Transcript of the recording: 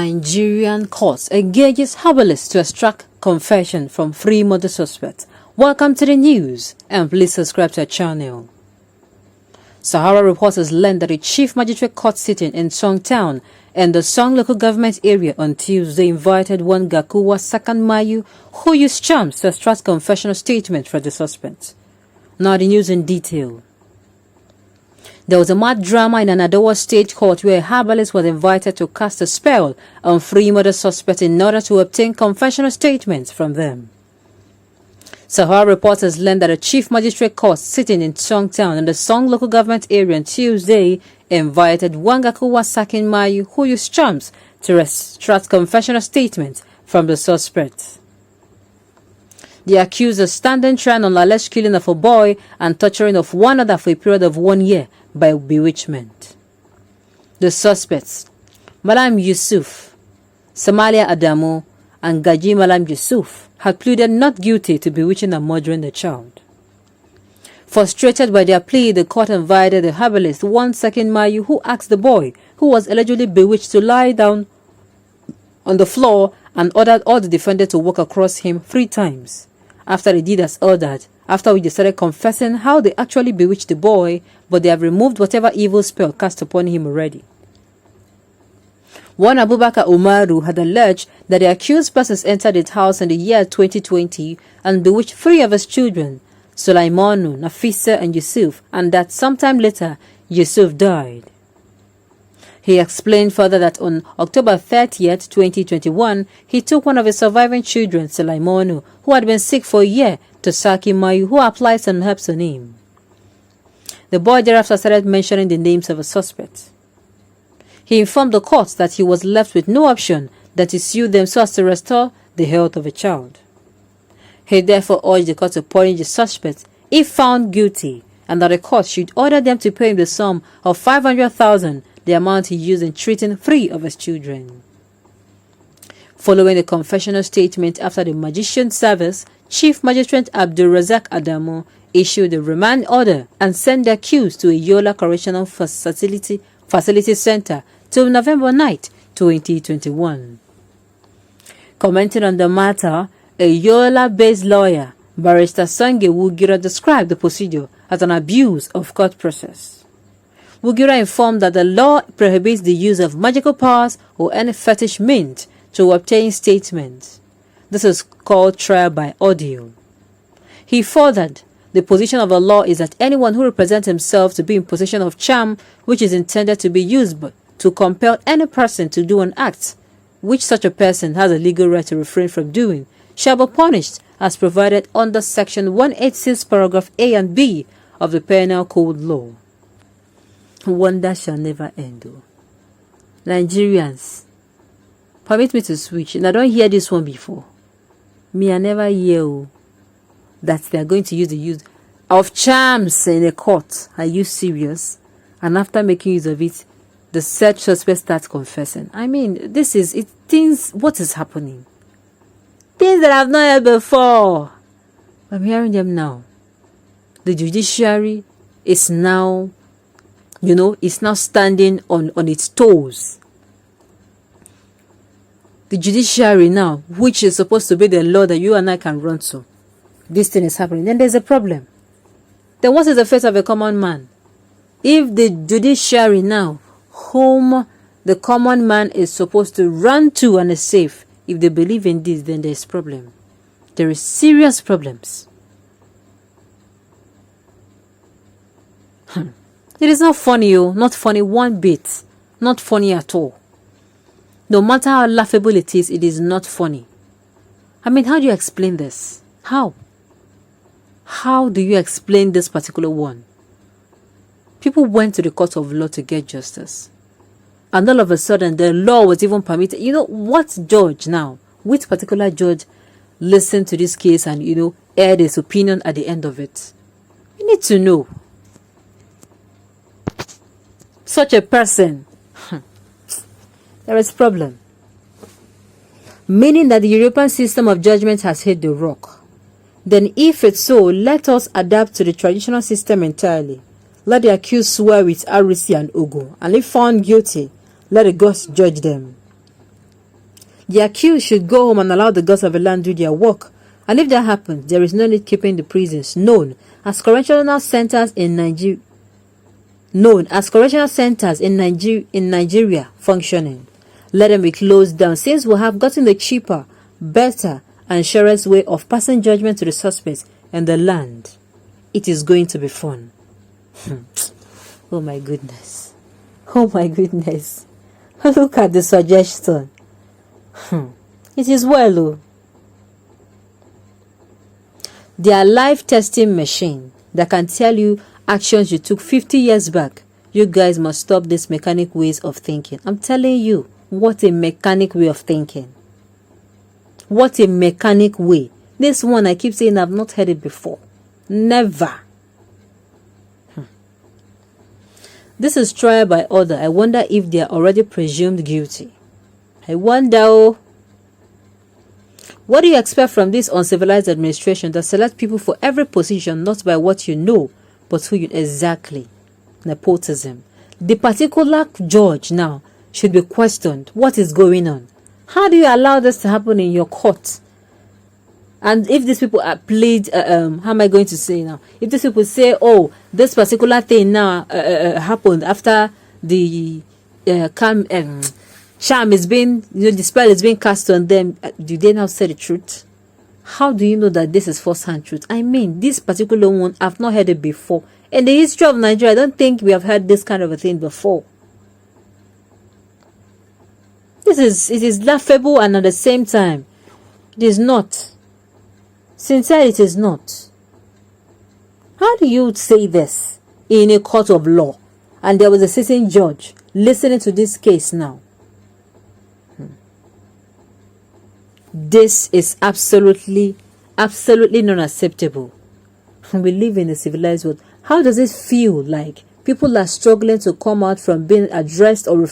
Nigerian court engages herbalist to extract confession from three murder suspects. Welcome to the news, and please subscribe to our channel. Sahara reporters learned that a chief magistrate court sitting in Song Town in the Song local government area on Tuesday invited one Gakuwa Sakanmayu, who used charms to extract confessional statement from the suspect. Now the news in detail. There was a mad drama in an Adowa state court where a herbalist was invited to cast a spell on three murder suspects in order to obtain confessional statements from them. Sahara reporters learned that a chief magistrate court sitting in Song Town in the Song local government area on Tuesday invited Wangakuwa Sakinmayu, who used charms, to extract confessional statements from the suspect. The accused is standing trial on alleged killing of a boy and torturing of one other for a period of 1 year by bewitchment. The suspects, Malam Yusuf, Samalia Adamu, and Gaji Malam Yusuf, had pleaded not guilty to bewitching and murdering the child. Frustrated by their plea, the court invited the herbalist one Sakinmayu, who asked the boy, who was allegedly bewitched, to lie down on the floor and ordered all the defendants to walk across him 3 times. After they did as ordered, after which they started confessing how they actually bewitched the boy, but they have removed whatever evil spell cast upon him already. One Abubakar Umaru had alleged that the accused persons entered his house in the year 2020 and bewitched 3 of his children, Sulaimanu, Nafisa, and Yusuf, and that sometime later Yusuf died. He explained further that on October 30th, 2021, he took one of his surviving children, Sulaimanu, who had been sick for a year, to Saki Mayu, who applied some herbs on him. The boy thereafter started mentioning the names of the suspects. He informed the court that he was left with no option than to sue them so as to restore the health of a child. He therefore urged the court to punish the suspects if found guilty, and that the court should order them to pay him the sum of 500,000, the amount he used in treating 3 of his children. Following the confessional statement after the magician's service, Chief Magistrate Abdul Razak Adamu issued a remand order and sent the accused to a Yola Correctional Facility Center till November 9, 2021. Commenting on the matter, a Yola-based lawyer, Barrister Sange Wugira, described the procedure as an abuse of court process. Wugira informed that the law prohibits the use of magical powers or any fetish means to obtain statements. This is called trial by ordeal. He furthered, the position of the law is that anyone who represents himself to be in possession of charm which is intended to be used to compel any person to do an act which such a person has a legal right to refrain from doing shall be punished as provided under Section 186 paragraph A and B of the Penal Code Law. Wonder shall never end. Nigerians, permit me to switch, and I don't hear this one before. Me, I never hear that they are going to use the use of charms in a court. Are you serious? And after making use of it, the said suspect starts confessing. I mean, this is it. Things. What is happening? Things that I've not heard before. I'm hearing them now. The judiciary is now, it's now standing on its toes. The judiciary now, which is supposed to be the law that you and I can run to, this thing is happening. Then there's a problem. Then what is the fate of a common man? If the judiciary now, whom the common man is supposed to run to and is safe, if they believe in this, then there's problem. There is serious problems. It is not funny, not funny one bit. Not funny at all. No matter how laughable it is not funny. I mean, how do you explain this? How? How do you explain this particular one? People went to the court of law to get justice. And all of a sudden, the law was even permitted. What judge now, which particular judge listened to this case and, aired his opinion at the end of it? You need to know. Such a person, there is problem. Meaning that the European system of judgment has hit the rock. Then if it's so, let us adapt to the traditional system entirely. Let the accused swear with Arisi and Ugu, and if found guilty, let the gods judge them. The accused should go home and allow the gods of the land do their work. And if that happens, there is no need keeping the prisons known as correctional centers in Nigeria functioning. Let them be closed down, since we have gotten a cheaper, better, and surest way of passing judgment to the suspects in the land. It is going to be fun. Oh my goodness. Oh my goodness. Look at the suggestion. It is well, oh. Their live testing machine that can tell you actions you took 50 years back. You guys must stop this mechanic ways of thinking. I'm telling you, what a mechanic way of thinking. What a mechanic way. This one, I keep saying, I've not heard it before. Never. This is trial by order. I wonder if they are already presumed guilty. I wonder, oh. What do you expect from this uncivilized administration that selects people for every position, not by what you know, but who you exactly? Nepotism. The particular judge now should be questioned. What is going on? How do you allow this to happen in your court? And if these people are played, how am I going to say now? If these people say, oh, this particular thing now happened after the sham is being, the spell is being cast on them, do they now say the truth? How do you know that this is first-hand truth? I mean, this particular one, I've not heard it before. In the history of Nigeria, I don't think we have heard this kind of a thing before. It is laughable, and at the same time, it is not. Sincerely, it is not. How do you say this in a court of law, and there was a sitting judge listening to this case now? This is absolutely not acceptable. We live in a civilized world. How does it feel like people are struggling to come out from being addressed or